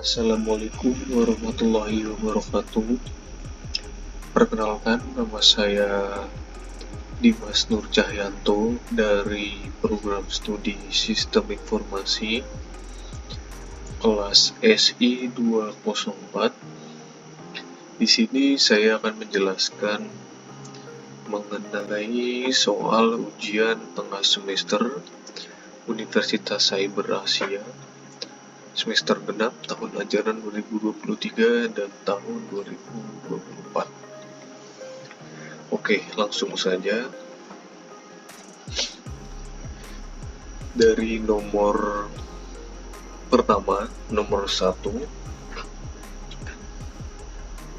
Assalamualaikum warahmatullahi wabarakatuh. Perkenalkan, nama saya Dimas Nur Cahyanto dari program studi Sistem Informasi kelas SI 204. Di sini saya akan menjelaskan mengenai soal ujian tengah semester Universitas Cyber Asia semester genap tahun ajaran 2023 dan tahun 2024. Oke, langsung saja. Dari nomor pertama, nomor 1,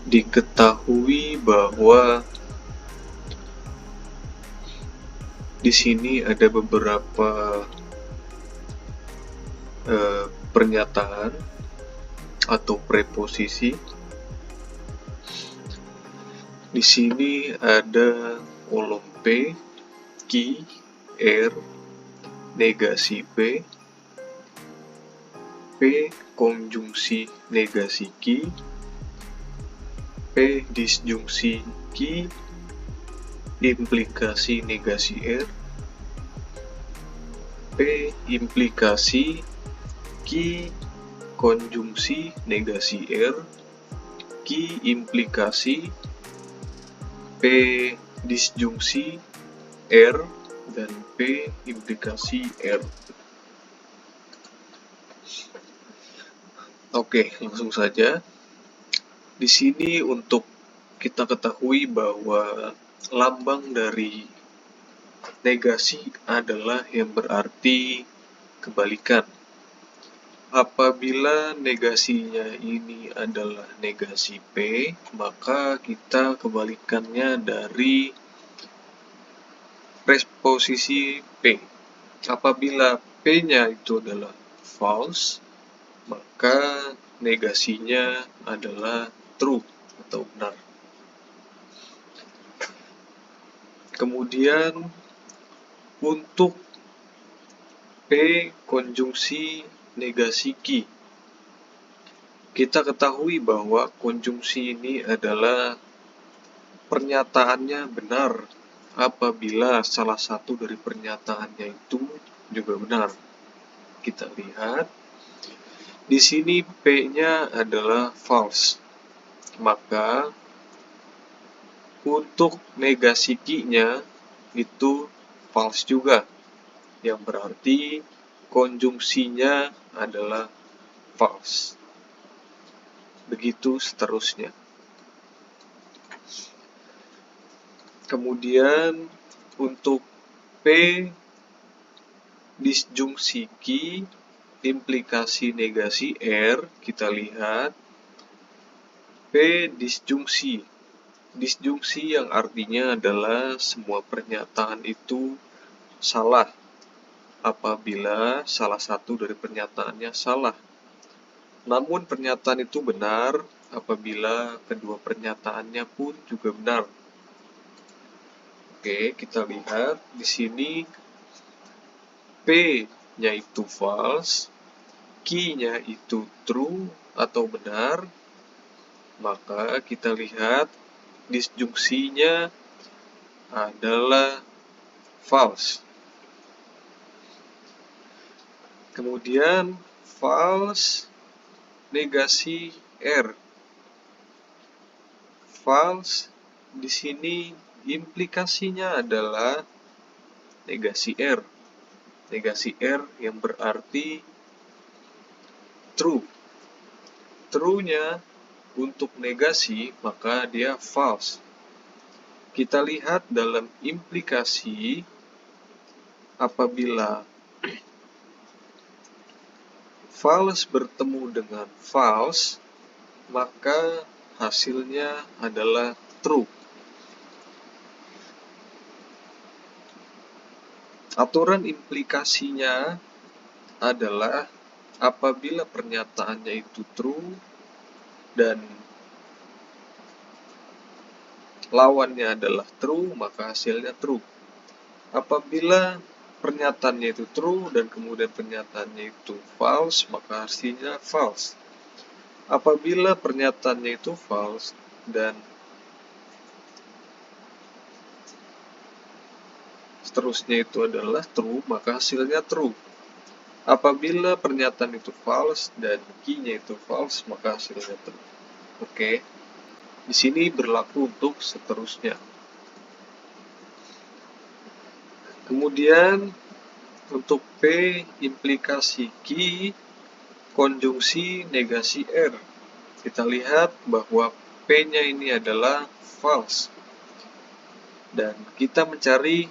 diketahui bahwa di sini ada beberapa pernyataan atau preposisi. Di sini ada kolom P, ki, R, negasi P konjungsi negasi ki, P disjungsi ki, implikasi negasi R, P implikasi ki konjungsi negasi R, ki implikasi P disjungsi R, dan P implikasi R. Oke, langsung saja. Di sini untuk kita ketahui bahwa lambang dari negasi adalah yang berarti kebalikan. Apabila negasinya ini adalah negasi P, maka kita kebalikannya dari preposisi P. Apabila P-nya itu adalah false, maka negasinya adalah true atau benar. Kemudian untuk P konjungsi negasi ki, kita ketahui bahwa konjungsi ini adalah pernyataannya benar apabila salah satu dari pernyataannya itu juga benar. Kita lihat di sini P-nya adalah false, maka untuk negasi ki-nya itu false juga, yang berarti konjungsinya adalah false. Begitu seterusnya. Kemudian untuk P disjungsi ki, implikasi negasi R, kita lihat P disjungsi. Disjungsi yang artinya adalah semua pernyataan itu salah apabila salah satu dari pernyataannya salah. Namun pernyataan itu benar apabila kedua pernyataannya pun juga benar. Oke, kita lihat di sini P-nya itu false, ki-nya itu true atau benar, maka kita lihat disjungsinya adalah false. Kemudian false negasi R. False di sini implikasinya adalah negasi R. Negasi R yang berarti true. True-nya untuk negasi maka dia false. Kita lihat dalam implikasi apabila false bertemu dengan false, maka hasilnya adalah true. Aturan implikasinya adalah apabila pernyataannya itu true dan lawannya adalah true, maka hasilnya true. Apabila pernyataannya itu true dan kemudian pernyataannya itu false, maka hasilnya false. Apabila pernyataannya itu false dan seterusnya itu adalah true, maka hasilnya true. Apabila pernyataan itu false dan key-nya itu false, maka hasilnya true. Oke. Di sini berlaku untuk seterusnya. Kemudian untuk P, implikasi key, konjungsi negasi R. Kita lihat bahwa P-nya ini adalah false. Dan kita mencari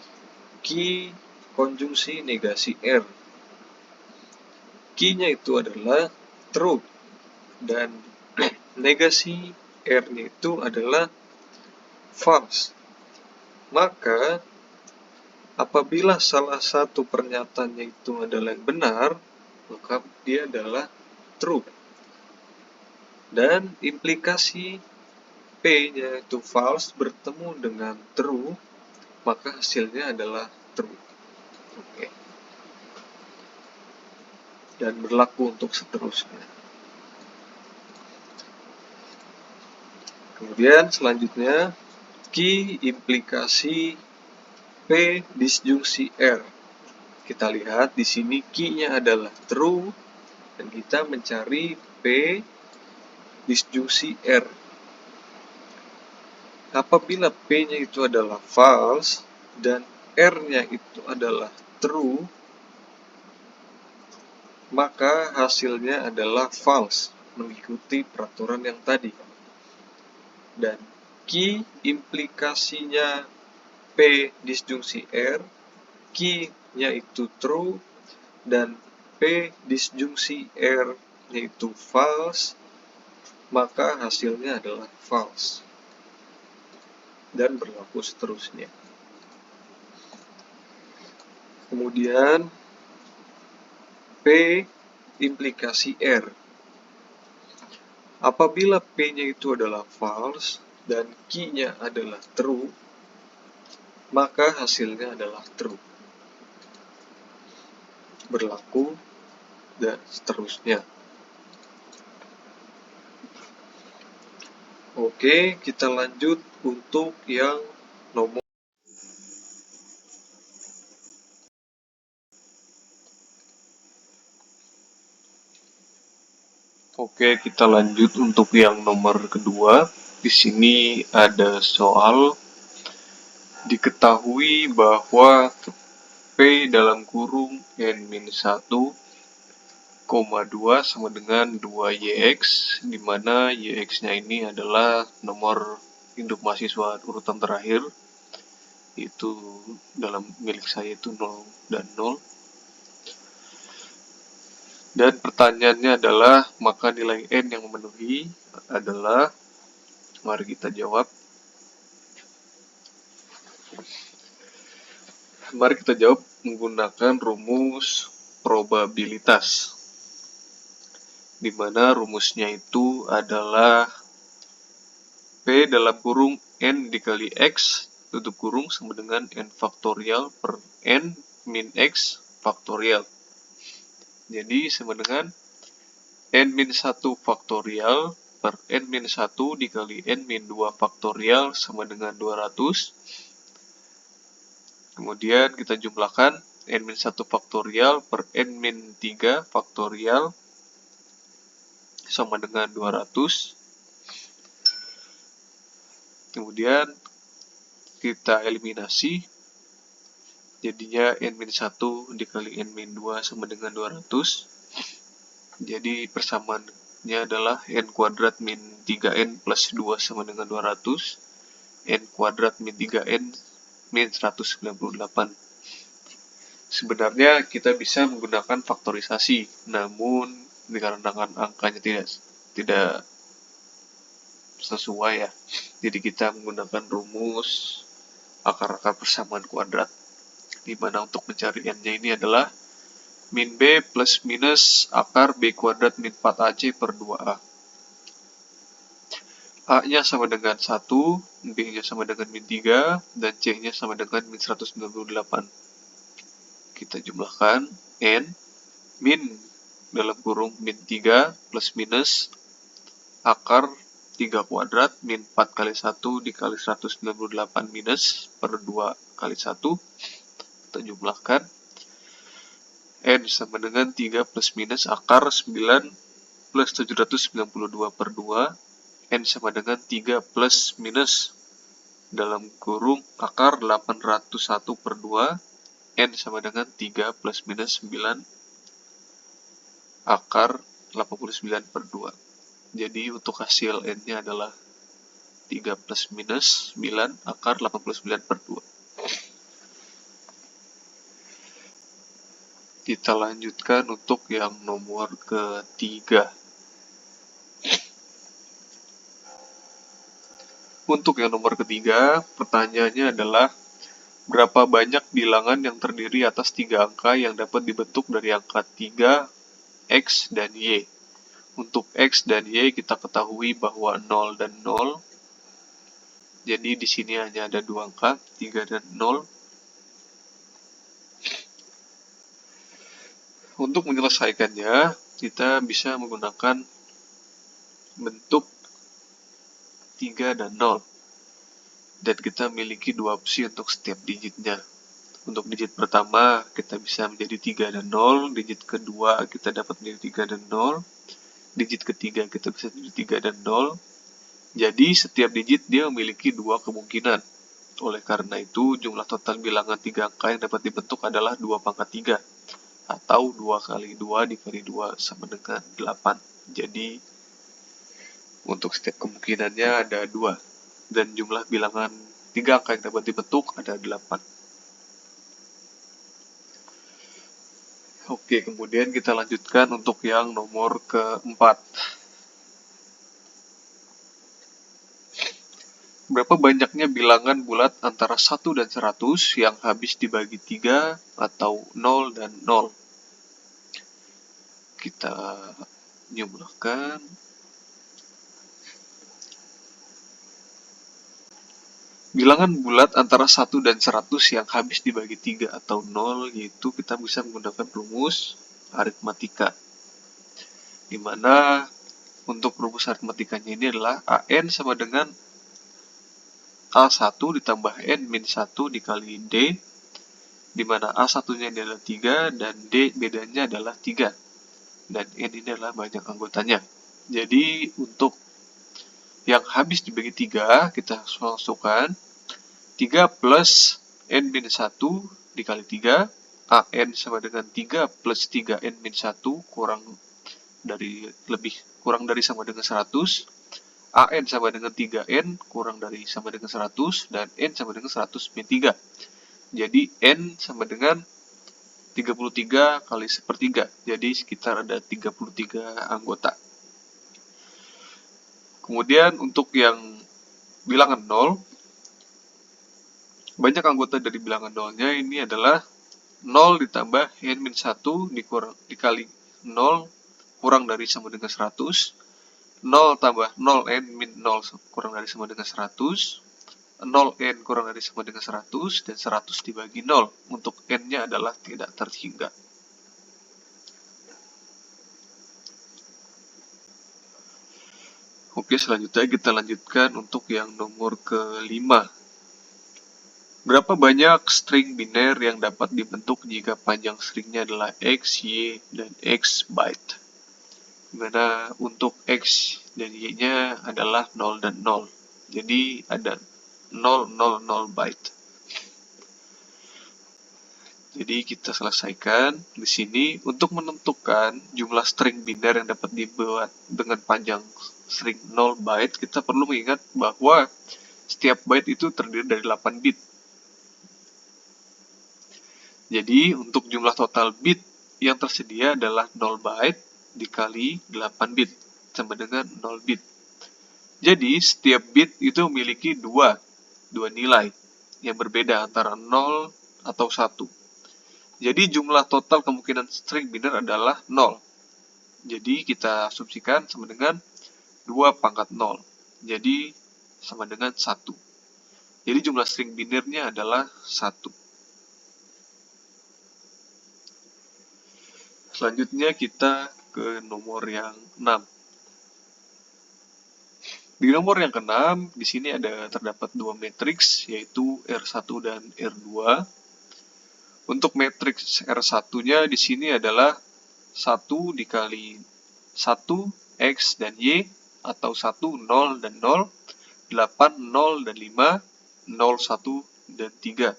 key konjungsi negasi R. Key-nya itu adalah true. Dan negasi R-nya itu adalah false. Maka apabila salah satu pernyataannya itu adalah yang benar, maka dia adalah true. Dan implikasi P-nya itu false bertemu dengan true, maka hasilnya adalah true. Oke. Dan berlaku untuk seterusnya. Kemudian selanjutnya, key implikasi P disjungsi R. Kita lihat di sini key-nya adalah true dan kita mencari P disjungsi R. Apabila P-nya itu adalah false dan R-nya itu adalah true, maka hasilnya adalah false mengikuti peraturan yang tadi. Dan key implikasinya P disjungsi R, key-nya itu true dan P disjungsi R yaitu false, maka hasilnya adalah false. Dan berlaku seterusnya. Kemudian P implikasi R. Apabila P-nya itu adalah false dan key-nya adalah true, maka hasilnya adalah true. Berlaku dan seterusnya. Oke, kita lanjut untuk yang nomor. Oke, kita lanjut untuk yang nomor kedua. Di sini ada soal diketahui bahwa P dalam kurung N-1, 2 sama dengan 2YX, di mana YX-nya ini adalah nomor induk mahasiswa urutan terakhir, itu dalam milik saya itu 0 dan 0. Dan pertanyaannya adalah, maka nilai N yang memenuhi adalah, mari kita jawab. Mari kita jawab menggunakan rumus probabilitas, di mana rumusnya itu adalah P dalam kurung N dikali X tutup kurung sama dengan N faktorial per N min X faktorial. Jadi sama dengan N-1 faktorial per N-1 dikali N-2 faktorial sama dengan 200. Kemudian kita jumlahkan N-1 faktorial per N-3 faktorial sama dengan 200. Kemudian kita eliminasi, jadinya N-1 dikali N-2 sama dengan 200. Jadi persamaannya adalah N kuadrat min 3N plus 2 sama dengan 200. N kuadrat min 3N min 198. Sebenarnya kita bisa menggunakan faktorisasi, namun dikarenakan angkanya tidak sesuai ya, jadi kita menggunakan rumus akar-akar persamaan kuadrat, di mana untuk mencari N-nya ini adalah min B plus minus akar B kuadrat min 4AC per 2A. A-nya sama dengan 1, B-nya sama dengan min 3, dan C-nya sama dengan min 198. Kita jumlahkan N min dalam kurung min 3 plus minus akar 3 kuadrat min 4 kali 1 dikali 198 minus per 2 kali 1. Kita jumlahkan. N sama dengan 3 plus minus akar 9 plus 792 per 2. N sama dengan 3 plus minus dalam kurung akar 801 per 2. N sama dengan 3 plus minus 9 akar 89 per 2. Jadi untuk hasil N-nya adalah 3 plus minus 9 akar 89 per 2. Kita lanjutkan untuk yang nomor ketiga. Untuk yang nomor ketiga, pertanyaannya adalah berapa banyak bilangan yang terdiri atas 3 angka yang dapat dibentuk dari angka 3, X, dan Y. Untuk X dan Y kita ketahui bahwa 0 dan 0. Jadi di sini hanya ada 2 angka, 3 dan 0. Untuk menyelesaikannya, kita bisa menggunakan bentuk 3 dan 0. Dan kita memiliki 2 opsi untuk setiap digitnya. Untuk digit pertama, kita bisa menjadi 3 dan 0. Digit kedua, kita dapat menjadi 3 dan 0. Digit ketiga, kita bisa menjadi 3 dan 0. Jadi, setiap digit dia memiliki 2 kemungkinan. Oleh karena itu, jumlah total bilangan 3 angka yang dapat dibentuk adalah 2 pangkat 3. Atau 2 kali 2 dikali 2 sama dengan 8. Jadi, untuk setiap kemungkinannya ada 2. Dan jumlah bilangan 3 angka yang dapat dibentuk ada 8. Oke, kemudian kita lanjutkan untuk yang nomor keempat. Berapa banyaknya bilangan bulat antara 1 dan 100 yang habis dibagi 3 atau 0 dan 0? Kita jumlahkan. Bilangan bulat antara 1 dan 100 yang habis dibagi 3 atau 0, yaitu kita bisa menggunakan rumus aritmatika. Di mana untuk rumus aritmatikanya ini adalah AN sama dengan A1 ditambah N min 1 dikali D, di mana A1-nya ini adalah 3 dan D bedanya adalah 3. Dan N ini adalah banyak anggotanya. Jadi untuk yang habis dibagi 3, kita masukkan 3 plus N min 1 dikali 3, AN sama dengan 3 plus 3N min 1 kurang dari sama dengan 100, AN sama dengan 3N kurang dari sama dengan 100, dan N sama dengan 100 min 3. Jadi N sama dengan 33 kali sepertiga. Jadi sekitar ada 33 anggota. Kemudian untuk yang bilangan 0, banyak anggota dari bilangan 0-nya ini adalah 0 ditambah N min 1 dikali 0 kurang dari sama dengan 100, 0 tambah 0 N min 0 kurang dari sama dengan 100, 0N kurang dari sama dengan 100, dan 100 dibagi 0. Untuk N-nya adalah tidak terhingga. Oke, selanjutnya kita lanjutkan untuk yang nomor kelima. Berapa banyak string biner yang dapat dibentuk jika panjang stringnya adalah X, Y, dan X byte? Dimana untuk X dan Y-nya adalah 0 dan 0. Jadi ada 000 byte. Jadi kita selesaikan di sini. Untuk menentukan jumlah string biner yang dapat dibuat dengan panjang string 0 byte, kita perlu mengingat bahwa setiap byte itu terdiri dari 8 bit. Jadi untuk jumlah total bit yang tersedia adalah 0 byte dikali 8 bit sama dengan 0 bit. Jadi setiap bit itu memiliki dua nilai yang berbeda antara 0 atau 1. Jadi jumlah total kemungkinan string biner adalah 0. Jadi kita asumsikan sama dengan 2 pangkat 0. Jadi sama dengan 1. Jadi jumlah string binernya adalah 1. Selanjutnya kita ke nomor yang 6. Di nomor yang ke-6, di sini terdapat dua matriks, yaitu R1 dan R2. Untuk matriks R1-nya di sini adalah 1 dikali 1, X dan Y, atau 1, 0 dan 0, 8, 0 dan 5, 0, 1, dan 3.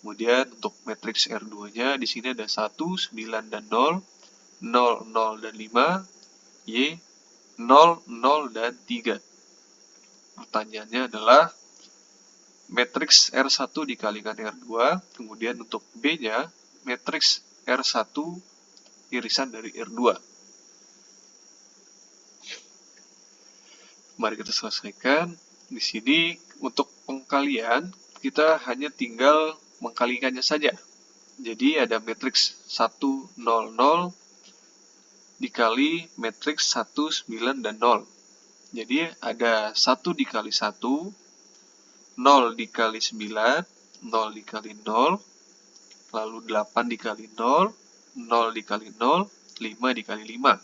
Kemudian untuk matriks R2-nya di sini ada 1, 9 dan 0, 0, 0 dan 5, Y, 0, 0 dan 3. Pertanyaannya adalah matriks R1 dikalikan R2, kemudian untuk B-nya matriks R1 irisan dari R2. Mari kita selesaikan. Di sini untuk pengkalian kita hanya tinggal mengkalikannya saja. Jadi ada matriks 1, 0, 0 dikali matriks 1, 9, dan 0. Jadi ada 1 dikali 1, 0 dikali 9, 0 dikali 0, lalu 8 dikali 0, 0 dikali 0, 5 dikali 5.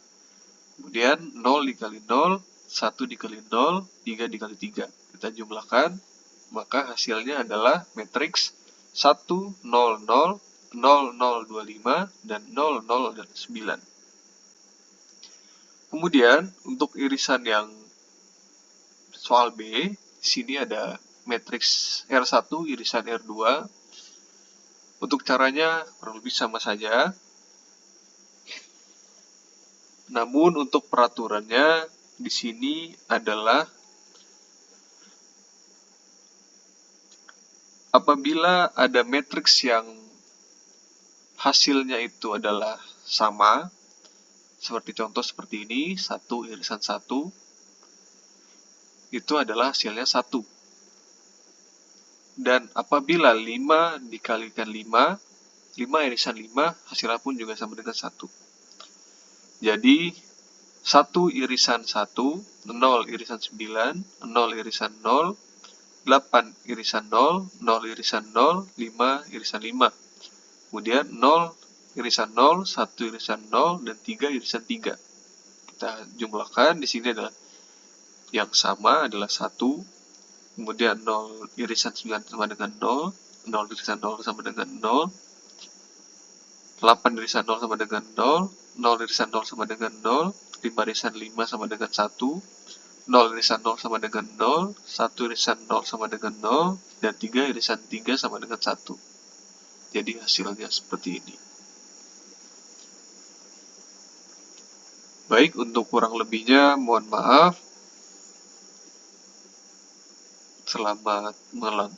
Kemudian 0 dikali 0, 1 dikali 0, 3 dikali 3. Kita jumlahkan, maka hasilnya adalah matriks 1, 0, 0, 0, 0, 25, dan 0, 0, dan 9. Kemudian, untuk irisan yang soal B, di sini ada matriks R1 irisan R2. Untuk caranya kurang lebih sama saja. Namun untuk peraturannya di sini adalah apabila ada matriks yang hasilnya itu adalah sama, seperti contoh seperti ini, 1 irisan 1, itu adalah hasilnya 1. Dan apabila 5 dikalikan 5, 5 irisan 5, hasilnya pun juga sama dengan 1. Jadi, 1 irisan 1, 0 irisan 9, 0 irisan 0, 8 irisan 0, 0 irisan 0, 5 irisan 5. Kemudian 0 irisan 0, 1 irisan 0, dan 3 irisan 3. Kita jumlahkan, di sini adalah yang sama adalah 1, kemudian 0 irisan 9 sama dengan 0, 0 irisan 0 sama dengan 0, 8 irisan 0 sama dengan 0, 0 irisan 0 sama dengan 0, 5 irisan 5 sama dengan 1, 0 irisan 0 sama dengan 0, 1 irisan 0 sama dengan 0, dan 3 irisan 3 sama dengan 1. Jadi hasilnya seperti ini. Baik, untuk kurang lebihnya mohon maaf. Selamat malam.